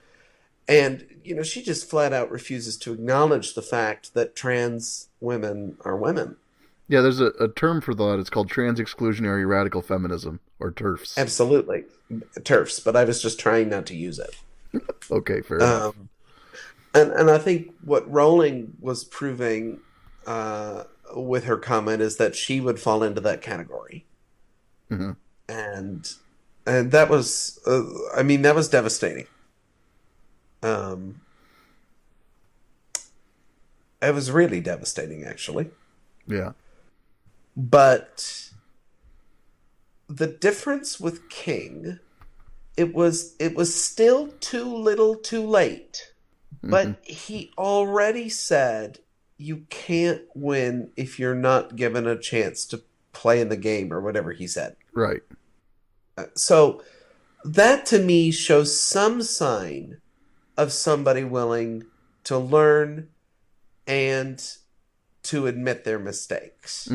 and she just flat out refuses to acknowledge the fact that trans women are women. Yeah, there's a term for that. It's called trans exclusionary radical feminism, or TERFs. Absolutely, TERFs. But I was just trying not to use it. Okay, fair enough. And I think what Rowling was proving with her comment is that she would fall into that category. And that was, that was devastating. It was really devastating, actually. Yeah. But the difference with King, it was still too little too late. But he already said you can't win if you're not given a chance to play in the game, or whatever he said. Right. So that to me shows some sign of somebody willing to learn and to admit their mistakes.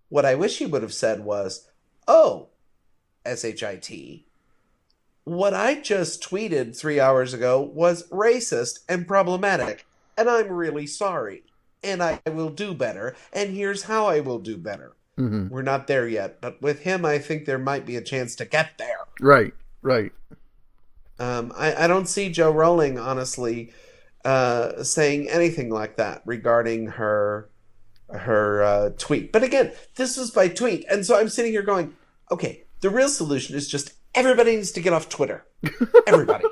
What I wish he would have said was, "Oh, SHIT, what I just tweeted 3 hours ago was racist and problematic, and I'm really sorry. And I will do better, and here's how I will do better." Mm-hmm. We're not there yet, but with him, I think there might be a chance to get there. Right, right. I don't see Joe Rowling, honestly, saying anything like that regarding her tweet. But again, this was by tweet, and so I'm sitting here going, okay, the real solution is just everybody needs to get off Twitter. Everybody.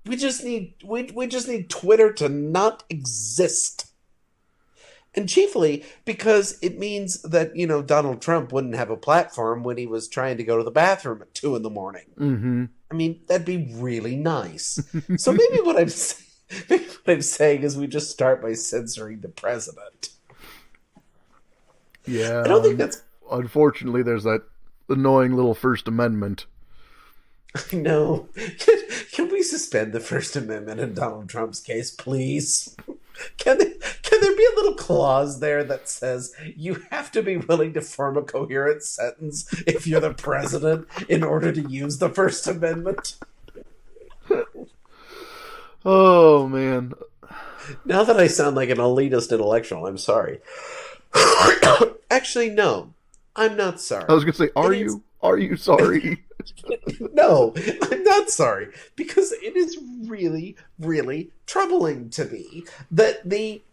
we just need Twitter to not exist. And chiefly because it means that, Donald Trump wouldn't have a platform when he was trying to go to the bathroom at 2 a.m. Mm-hmm. I mean, that'd be really nice. So maybe what I'm saying is we just start by censoring the president. Yeah. I don't think that's... Unfortunately, there's that annoying little First Amendment. I know. Can we suspend the First Amendment in Donald Trump's case, please? Can there be a little clause there that says you have to be willing to form a coherent sentence if you're the president in order to use the First Amendment? Oh, man. Now that I sound like an elitist intellectual, I'm sorry. Actually, no. I'm not sorry. I was going to say, are you sorry? No, I'm not sorry. Because it is really, really troubling to me that the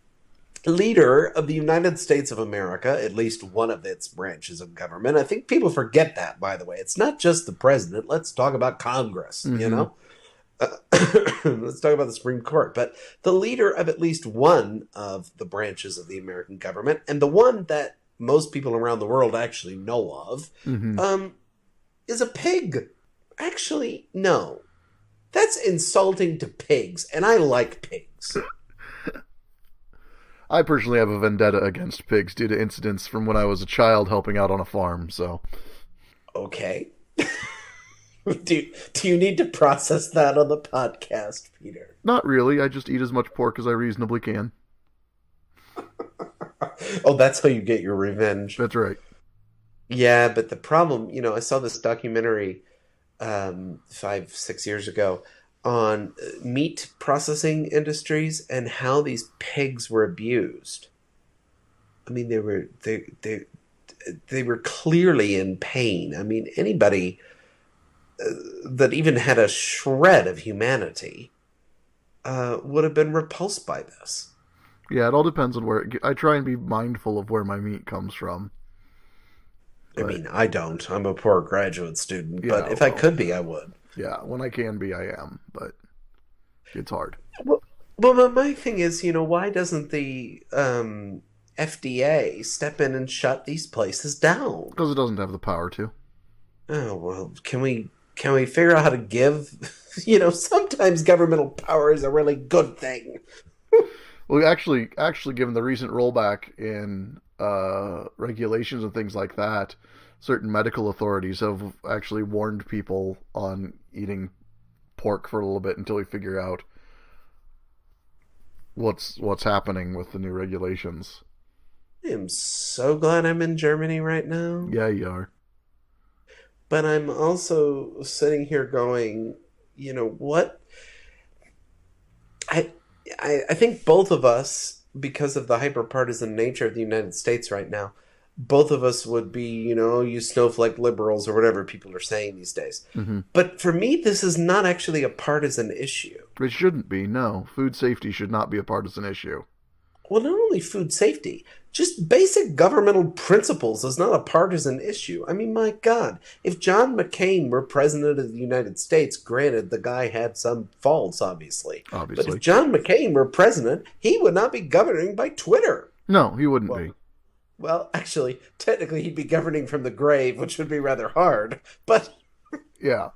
leader of the United States of America, at least one of its branches of government, I think people forget that, by the way. It's not just the president. Let's talk about Congress, Let's talk about the Supreme Court. But the leader of at least one of the branches of the American government, and the one that most people around the world actually know of, is a pig. Actually, no. That's insulting to pigs, and I like pigs. I personally have a vendetta against pigs due to incidents from when I was a child helping out on a farm, so... Okay. Do you need to process that on the podcast, Peter? Not really. I just eat as much pork as I reasonably can. Oh, that's how you get your revenge. That's right. Yeah, but the problem, I saw this documentary 5-6 years ago on meat processing industries and how these pigs were abused. I mean, they were clearly in pain. I mean, anybody that even had a shred of humanity would have been repulsed by this. Yeah, it all depends on where... I try and be mindful of where my meat comes from. But, I mean, I don't. I'm a poor graduate student, but if I could be, I would. Yeah, when I can be, I am, but it's hard. Well, my thing is, why doesn't the FDA step in and shut these places down? Because it doesn't have the power to. Oh, well, can we figure out how to give... sometimes governmental power is a really good thing. Well, actually, given the recent rollback in regulations and things like that, certain medical authorities have actually warned people on eating pork for a little bit until we figure out what's happening with the new regulations. I am so glad I'm in Germany right now. Yeah, you are. But I'm also sitting here going, what? I think both of us, because of the hyper-partisan nature of the United States right now, both of us would be, you snowflake liberals or whatever people are saying these days. Mm-hmm. But for me, this is not actually a partisan issue. It shouldn't be, no. Food safety should not be a partisan issue. Well, not only food safety, just basic governmental principles is not a partisan issue. I mean, my God, if John McCain were president of the United States, granted, the guy had some faults, obviously. But if John McCain were president, he would not be governing by Twitter. No, he wouldn't be. Well, actually, technically, he'd be governing from the grave, which would be rather hard. But yeah.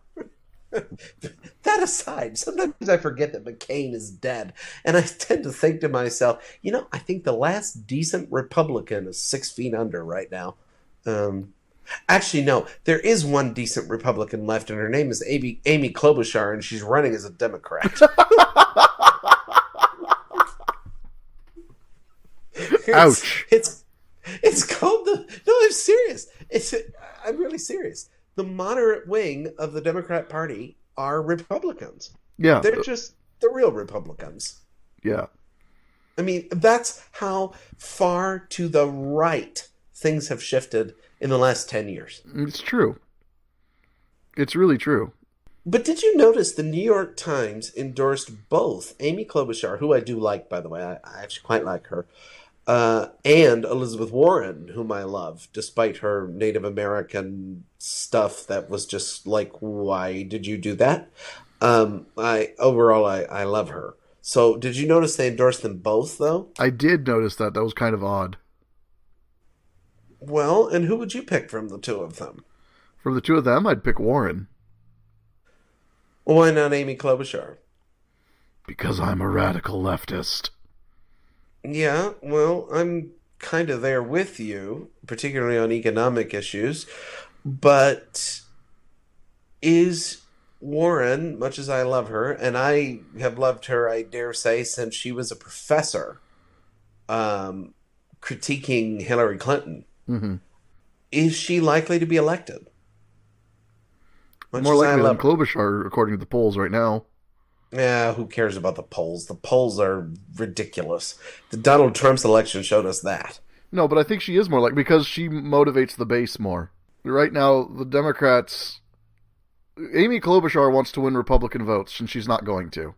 That aside, sometimes I forget that McCain is dead. And I tend to think to myself, I think the last decent Republican is 6 feet under right now. Actually, no, there is one decent Republican left, and her name is Amy Klobuchar, and she's running as a Democrat. Ouch. It's called the. No, I'm serious. I'm really serious. The moderate wing of the Democrat Party are Republicans. Yeah. They're just the real Republicans. Yeah. I mean, that's how far to the right things have shifted in the last 10 years. It's true. It's really true. But did you notice the New York Times endorsed both Amy Klobuchar, who I do like, by the way, I actually quite like her, and Elizabeth Warren, whom I love, despite her Native American stuff that was just like, why did you do that? I love her. So did you notice they endorsed them both, though? I did notice that. That was kind of odd. Well, and who would you pick from the two of them? From the two of them, I'd pick Warren. Well, why not Amy Klobuchar? Because I'm a radical leftist. Yeah, well, I'm kind of there with you, particularly on economic issues. But is Warren, much as I love her, and I have loved her, I dare say, since she was a professor, critiquing Hillary Clinton, is she likely to be elected? More likely than Klobuchar, according to the polls right now. Yeah, who cares about the polls? The polls are ridiculous. The Donald Trump's election showed us that. No, but I think she is more likely because she motivates the base more. Right now, the Democrats... Amy Klobuchar wants to win Republican votes, and she's not going to.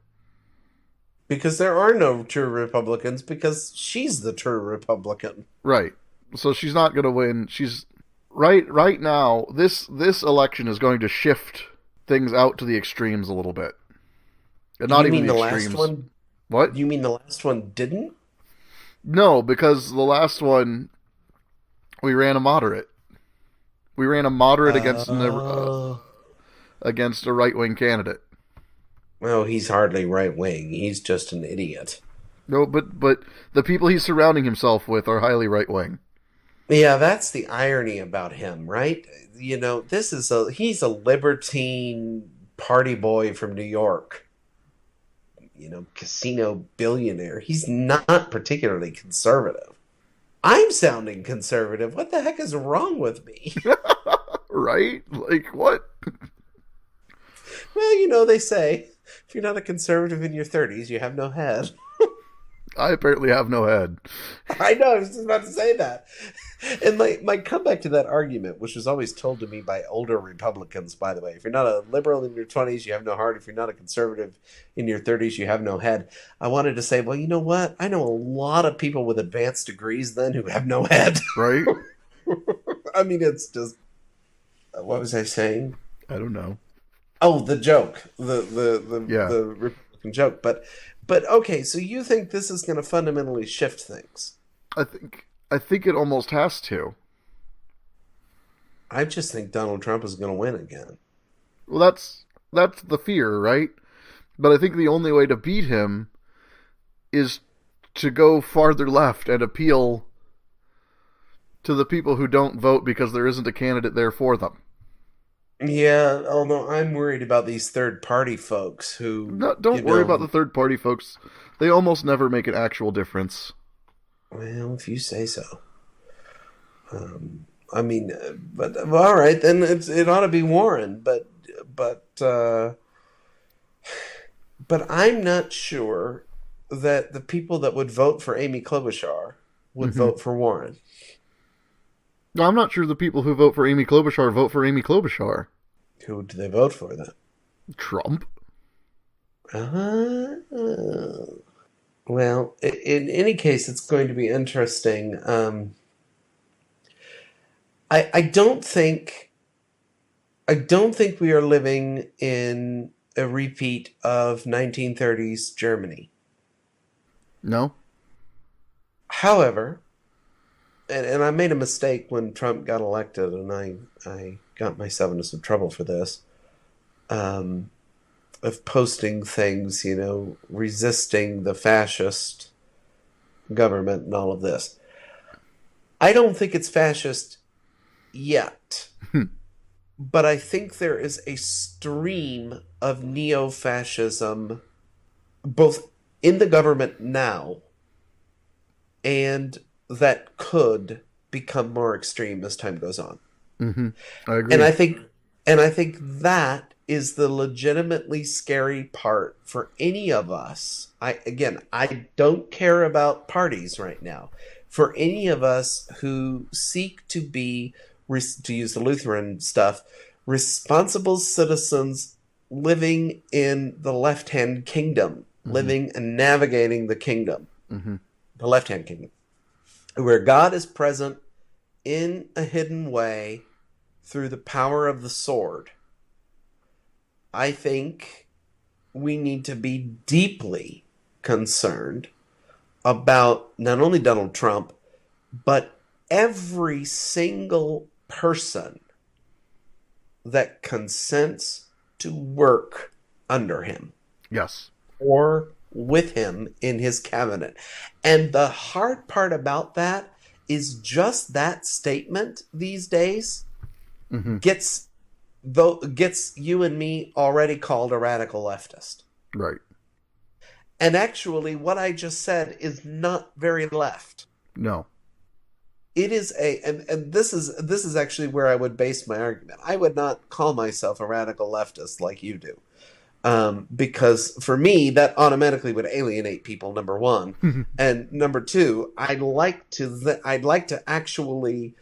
Because there are no true Republicans, because she's the true Republican. Right. So she's not going to win. She's... Right now, this election is going to shift things out to the extremes a little bit. And not even the extremes. Last one? What? You mean the last one didn't? No, because the last one, we ran a moderate. We ran a moderate against a right-wing candidate. Well, he's hardly right-wing. He's just an idiot. No, but the people he's surrounding himself with are highly right-wing. Yeah, that's the irony about him, right? You know, he's a libertine party boy from New York. You know, casino billionaire. He's not particularly conservative. I'm sounding conservative. What the heck is wrong with me? Right? Like, what? Well, you know, they say, if you're not a conservative in your 30s, you have no head. I apparently have no head. I know, I was just about to say that. And my comeback to that argument, which was always told to me by older Republicans, by the way, if you're not a liberal in your 20s, you have no heart. If you're not a conservative in your 30s, you have no head. I wanted to say, well, you know what? I know a lot of people with advanced degrees then who have no head. Right? I mean, it's just... What was I saying? I don't know. Oh, the joke. The Republican joke. But okay, so you think this is going to fundamentally shift things? I think it almost has to. I just think Donald Trump is going to win again. Well, that's the fear, right? But I think the only way to beat him is to go farther left and appeal to the people who don't vote because there isn't a candidate there for them. Yeah, although I'm worried about these third-party folks who... No, don't worry about the third-party folks. They almost never make an actual difference. Well, if you say so. I mean, but all right, then it ought to be Warren. But I'm not sure that the people that would vote for Amy Klobuchar would vote for Warren. No, I'm not sure the people who vote for Amy Klobuchar vote for Amy Klobuchar. Who do they vote for then? Trump. Well, in any case, it's going to be interesting. I don't think we are living in a repeat of 1930s Germany. No. However, and I made a mistake when Trump got elected, and I got myself into some trouble for this, of posting things, you know, resisting the fascist government and all of this. I don't think it's fascist yet, but I think there is a stream of neo-fascism both in the government now and that could become more extreme as time goes on. Mm-hmm. I agree. And I think that is the legitimately scary part for any of us. I don't care about parties right now. For any of us who seek to be, to use the Lutheran stuff, responsible citizens living in the left-hand kingdom, living and navigating the kingdom, the left-hand kingdom, where God is present in a hidden way through the power of the sword. I think we need to be deeply concerned about not only Donald Trump, but every single person that consents to work under him. Yes. Or with him in his cabinet. And the hard part about that is just that statement these days gets you and me already called a radical leftist. Right. And actually, what I just said is not very left. No. It is and this is actually where I would base my argument. I would not call myself a radical leftist like you do. Because for me, that automatically would alienate people, number one. And number two, I'd like to actually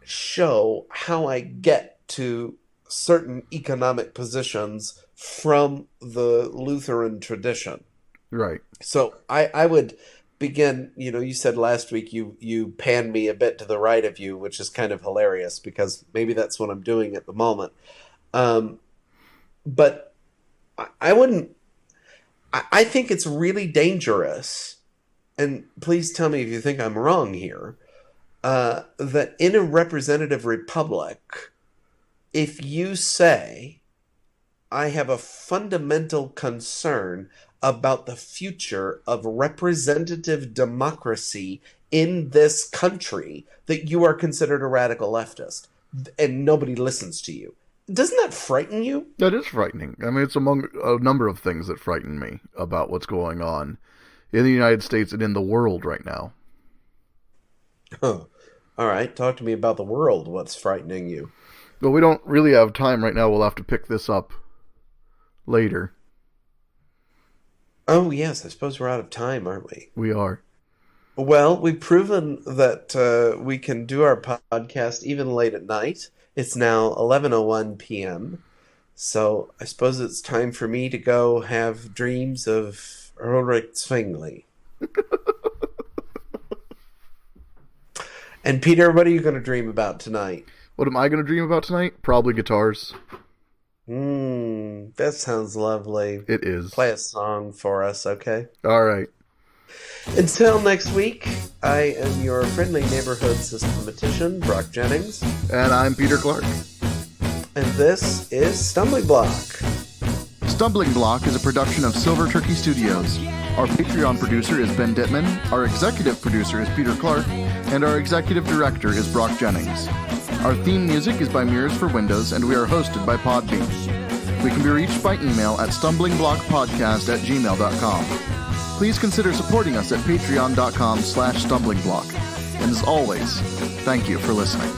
show how I get to certain economic positions from the Lutheran tradition. Right. So I would begin, you said last week you panned me a bit to the right of you, which is kind of hilarious because maybe that's what I'm doing at the moment. But I think it's really dangerous, and please tell me if you think I'm wrong here, that in a representative republic, if you say, I have a fundamental concern about the future of representative democracy in this country, that you are considered a radical leftist, and nobody listens to you. Doesn't that frighten you? That is frightening. I mean, it's among a number of things that frighten me about what's going on in the United States and in the world right now. Huh. All right, talk to me about the world. What's frightening you? Well, we don't really have time right now. We'll have to pick this up later. Oh, yes, I suppose we're out of time, aren't we? We are. Well, we've proven that we can do our podcast even late at night. It's now 11:01 p.m., so I suppose it's time for me to go have dreams of Ulrich Zwingli. And Peter, what are you going to dream about tonight? What am I going to dream about tonight? Probably guitars. That sounds lovely. It is. Play a song for us, okay? All right. Until next week, I am your friendly neighborhood systematician, Brach Jennings. And I'm Peter Clark. And this is Stumbling Block. Stumbling Block is a production of Silver Turkey Studios. Our Patreon producer is Ben Dittman, our executive producer is Peter Clark, and our executive director is Brach Jennings. Our theme music is by Mirrors for Windows, and we are hosted by Podbean. We can be reached by email at stumblingblockpodcast@gmail.com. Please consider supporting us at patreon.com/stumblingblock. And as always, thank you for listening.